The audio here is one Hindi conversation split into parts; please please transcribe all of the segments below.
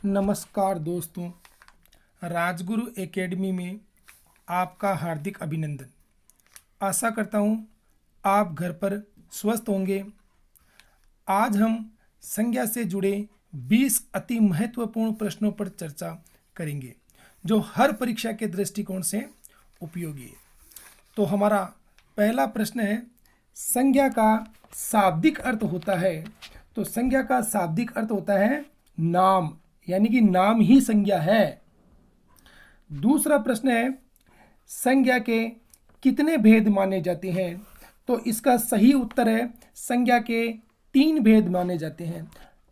नमस्कार दोस्तों, राजगुरु एकेडमी में आपका हार्दिक अभिनंदन। आशा करता हूँ आप घर पर स्वस्थ होंगे। आज हम संज्ञा से जुड़े 20 अति महत्वपूर्ण प्रश्नों पर चर्चा करेंगे जो हर परीक्षा के दृष्टिकोण से उपयोगी है। तो हमारा पहला प्रश्न है, संज्ञा का शाब्दिक अर्थ होता है। तो संज्ञा का शाब्दिक अर्थ होता है नाम, यानी कि नाम ही संज्ञा है। दूसरा प्रश्न है, संज्ञा के कितने भेद माने जाते हैं। तो इसका सही उत्तर है संज्ञा के 3 भेद माने जाते हैं।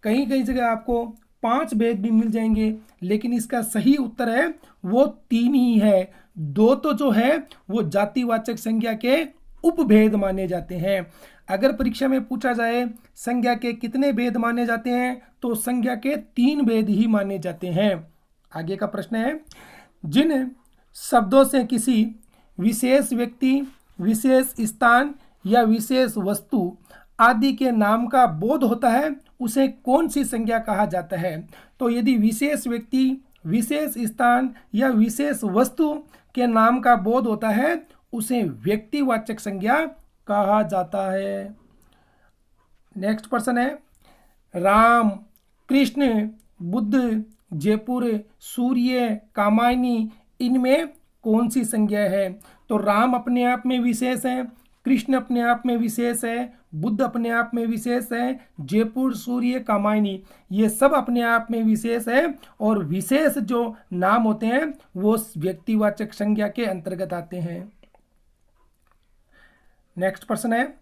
कहीं कहीं जगह आपको 5 भेद भी मिल जाएंगे, लेकिन इसका सही उत्तर है वो 3 ही है। 2 तो जो है वो जातिवाचक संज्ञा के उपभेद माने जाते हैं। अगर परीक्षा में पूछा जाए संज्ञा के कितने भेद माने जाते हैं, तो संज्ञा के 3 भेद ही माने जाते हैं। आगे का प्रश्न है, जिन शब्दों से किसी विशेष व्यक्ति, विशेष स्थान या विशेष वस्तु आदि के नाम का बोध होता है, उसे कौन सी संज्ञा कहा जाता है। तो यदि विशेष व्यक्ति, विशेष स्थान या विशेष वस्तु के नाम का बोध होता है, उसे व्यक्तिवाचक संज्ञा कहा जाता है। नेक्स्ट प्रश्न है, राम, कृष्ण, बुद्ध, जयपुर, सूर्य, कामायनी, इनमें कौन सी संज्ञा है। तो राम अपने आप में विशेष है, कृष्ण अपने आप में विशेष है, बुद्ध अपने आप में विशेष है, जयपुर, सूर्य, कामायनी, ये सब अपने आप में विशेष है। और विशेष जो नाम होते हैं वो व्यक्तिवाचक संज्ञा के अंतर्गत आते हैं। नेक्स्ट प्रश्न है,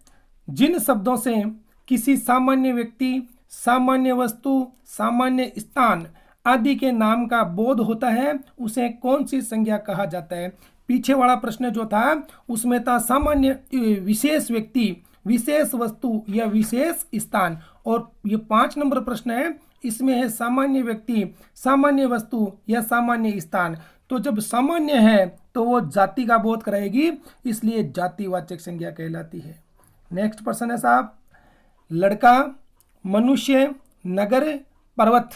जिन शब्दों से किसी सामान्य व्यक्ति, सामान्य वस्तु, सामान्य स्थान आदि के नाम का बोध होता है, उसे कौन सी संज्ञा कहा जाता है। पीछे वाला प्रश्न जो था उसमें था सामान्य, विशेष व्यक्ति, विशेष वस्तु या विशेष स्थान, और ये 5 नंबर प्रश्न है, इसमें है सामान्य व्यक्ति, सामान्य वस्तु या सामान्य स्थान। तो जब सामान्य है तो वो जाति का बोध कराएगी, इसलिए जातिवाचक संज्ञा कहलाती है। नेक्स्ट प्रश्न है साहब, लड़का, मनुष्य, नगर, पर्वत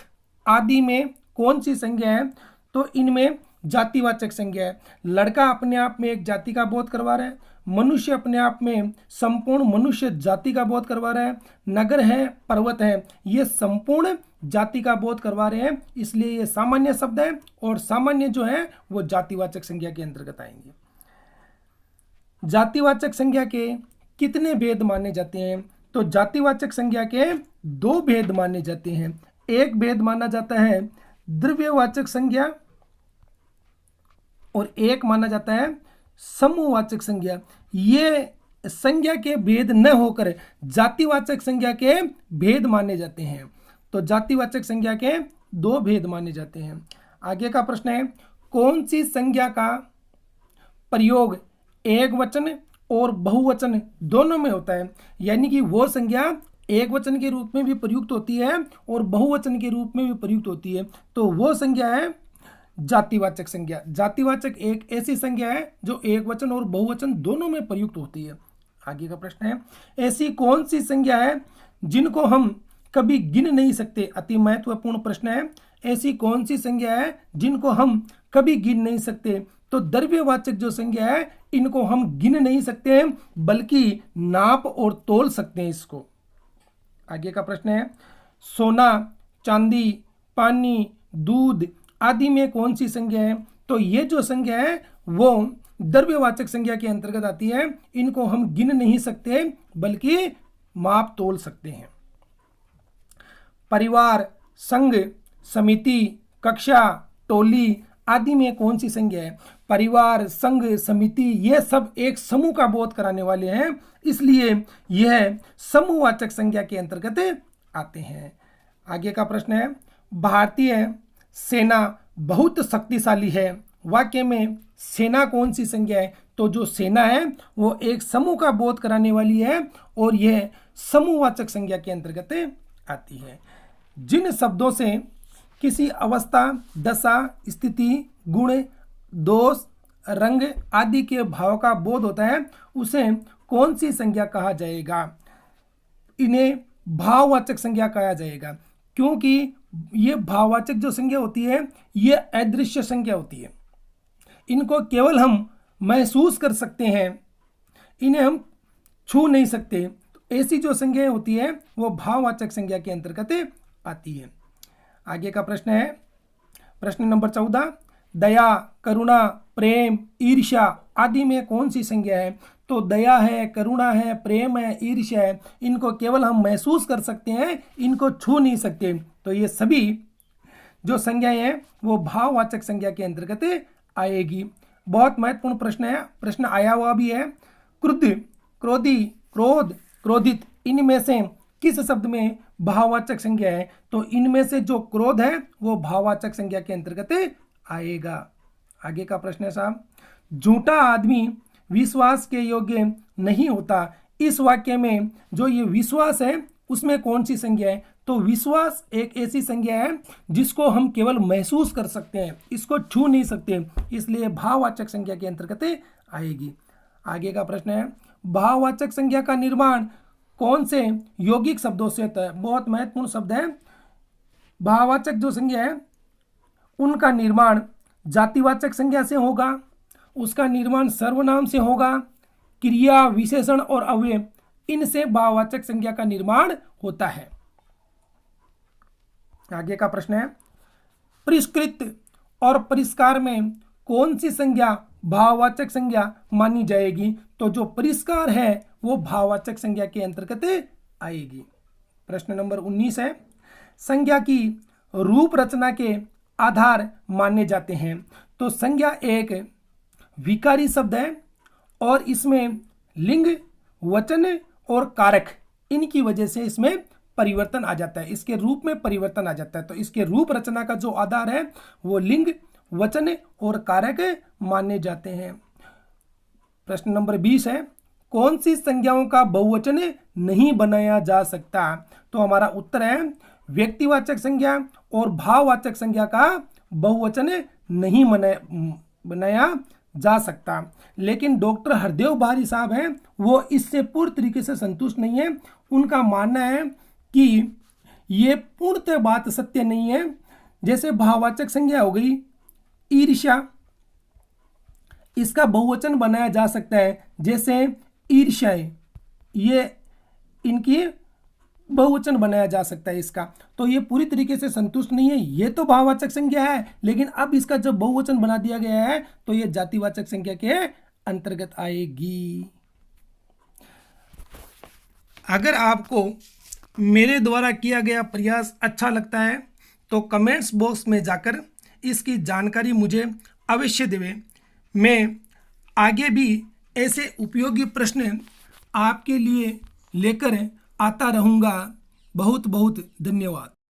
आदि में कौन सी संज्ञा है। तो इनमें जातिवाचक संज्ञा है। लड़का अपने आप में एक जाति का बोध करवा रहा है, मनुष्य अपने आप में संपूर्ण मनुष्य जाति का बोध करवा रहा है, नगर है, पर्वत है, ये संपूर्ण जाति का बोध करवा रहे हैं, इसलिए ये सामान्य शब्द है, और सामान्य जो है वो जातिवाचक संज्ञा के अंतर्गत आएंगे। जातिवाचक संज्ञा के कितने भेद माने जाते हैं। तो जातिवाचक संज्ञा के 2 भेद माने जाते हैं। एक भेद माना जाता है द्रव्यवाचक संज्ञा, और एक माना जाता है समूहवाचक संज्ञा। ये संज्ञा के भेद न होकर जातिवाचक संज्ञा के भेद माने जाते हैं। तो जातिवाचक संज्ञा के 2 भेद माने जाते हैं। आगे का प्रश्न है, कौन सी संज्ञा का प्रयोग एक वचन और बहुवचन दोनों में होता है। यानी कि वो संज्ञा एक वचन के रूप में भी प्रयुक्त होती है और बहुवचन के रूप में भी प्रयुक्त होती है। तो वो संज्ञा है जातिवाचक संज्ञा। जातिवाचक एक ऐसी संज्ञा है जो एक वचन और बहुवचन दोनों में प्रयुक्त होती है। आगे का प्रश्न है, ऐसी कौन सी संज्ञा है जिनको हम कभी गिन नहीं सकते। अति महत्वपूर्ण प्रश्न है, ऐसी कौन सी संज्ञा है जिनको हम कभी गिन नहीं सकते। तो द्रव्यवाचक जो संज्ञा है इनको हम गिन नहीं सकते, बल्कि नाप और तोल सकते हैं इसको। आगे का प्रश्न है, सोना, चांदी, पानी, दूध आदि में कौन सी संज्ञा है। तो ये जो संज्ञा है वो द्रव्यवाचक संज्ञा के अंतर्गत आती है। इनको हम गिन नहीं सकते, बल्कि माप तोल सकते हैं। परिवार, संघ, समिति, कक्षा, टोली आदि में कौन सी संज्ञा है। परिवार, संघ, समिति ये सब एक समूह का बोध कराने वाले हैं, इसलिए यह समूहवाचक संज्ञा के अंतर्गत आते हैं। आगे का प्रश्न है, भारतीय सेना बहुत शक्तिशाली है। वाक्य में सेना कौन सी संज्ञा है। तो जो सेना है वो एक समूह का बोध कराने वाली है, और यह समूहवाचक संज्ञा के अंतर्गत आती है। जिन शब्दों से किसी अवस्था, दशा, स्थिति, गुण, दोष, रंग आदि के भाव का बोध होता है, उसे कौन सी संज्ञा कहा जाएगा। इन्हें भाववाचक संज्ञा कहा जाएगा, क्योंकि ये भाववाचक जो संज्ञा होती है ये अदृश्य संज्ञा होती है, इनको केवल हम महसूस कर सकते हैं, इन्हें हम छू नहीं सकते। तो ऐसी जो संज्ञा होती है वो भाववाचक संज्ञा के अंतर्गत आती है। आगे का प्रश्न है प्रश्न नंबर 14, दया, करुणा, प्रेम, ईर्ष्या आदि में कौन सी संज्ञा है? तो दया है, करुणा है, प्रेम है, ईर्ष्या है, इनको केवल हम महसूस कर सकते हैं, इनको छू नहीं सकते। तो ये सभी जो संज्ञाएं हैं वो भाववाचक संज्ञा के अंतर्गत आएगी। बहुत महत्वपूर्ण प्रश्न है, प्रश्न आया हुआ भी है। क्रुद्ध, क्रोधी, क्रोध, क्रोधित, इनमें से किस शब्द में भाववाचक संज्ञा है? तो इनमें से जो क्रोध है वो भाववाचक संज्ञा के अंतर्गत आएगा। आगे का प्रश्न है साहब, झूठा आदमी विश्वास के योग्य नहीं होता, इस वाक्य में जो ये विश्वास है उसमें कौन सी संज्ञा है? तो विश्वास एक ऐसी संज्ञा है जिसको हम केवल महसूस कर सकते हैं, इसको छू नहीं सकते, इसलिए भाववाचक संज्ञा के अंतर्गत आएगी। आगे का प्रश्न है, भाववाचक संज्ञा का निर्माण कौन से यौगिक शब्दों से होता है? बहुत महत्वपूर्ण शब्द है। भाववाचक जो संज्ञा है उनका निर्माण जातिवाचक संज्ञा से होगा, उसका निर्माण सर्वनाम से होगा, क्रिया, विशेषण और अव्यय, इनसे भाववाचक संज्ञा का निर्माण होता है। आगे का प्रश्न है, परिष्कृत और परिष्कार में कौन सी संज्ञा भाववाचक संज्ञा मानी जाएगी? तो जो परिष्कार है वो भाववाचक संज्ञा के अंतर्गत आएगी। प्रश्न नंबर 19 है, संज्ञा की रूप रचना के आधार माने जाते हैं। तो संज्ञा एक विकारी शब्द है और इसमें लिंग, वचन और कारक, इनकी वजह से इसमें परिवर्तन आ जाता है, इसके रूप में परिवर्तन आ जाता है। तो इसके रूप रचना का जो आधार है वो लिंग, वचन और कारक माने जाते हैं। प्रश्न नंबर 20 है, कौन सी संज्ञाओं का बहुवचन नहीं बनाया जा सकता? तो हमारा उत्तर है व्यक्तिवाचक संज्ञा और भाववाचक संज्ञा का बहुवचन नहीं बनाया जा सकता। लेकिन डॉक्टर हरदेव बारी साहब हैं वो इससे पूर्ण तरीके से संतुष्ट नहीं है, उनका मानना है कि ये पूर्णतः बात सत्य नहीं है। जैसे भाववाचक संज्ञा हो गई ईर्ष्या, इसका बहुवचन बनाया जा सकता है, जैसे ईर्ष्याएं, ये इनकी बहुवचन बनाया जा सकता है इसका। तो ये पूरी तरीके से संतुष्ट नहीं है, ये तो भाववाचक संज्ञा है लेकिन अब इसका जब बहुवचन बना दिया गया है तो ये जातिवाचक संज्ञा के अंतर्गत आएगी। अगर आपको मेरे द्वारा किया गया प्रयास अच्छा लगता है तो कमेंट्स बॉक्स में जाकर इसकी जानकारी मुझे अवश्य देवें। मैं आगे भी ऐसे उपयोगी प्रश्न आपके लिए लेकर आता रहूँगा। बहुत बहुत धन्यवाद।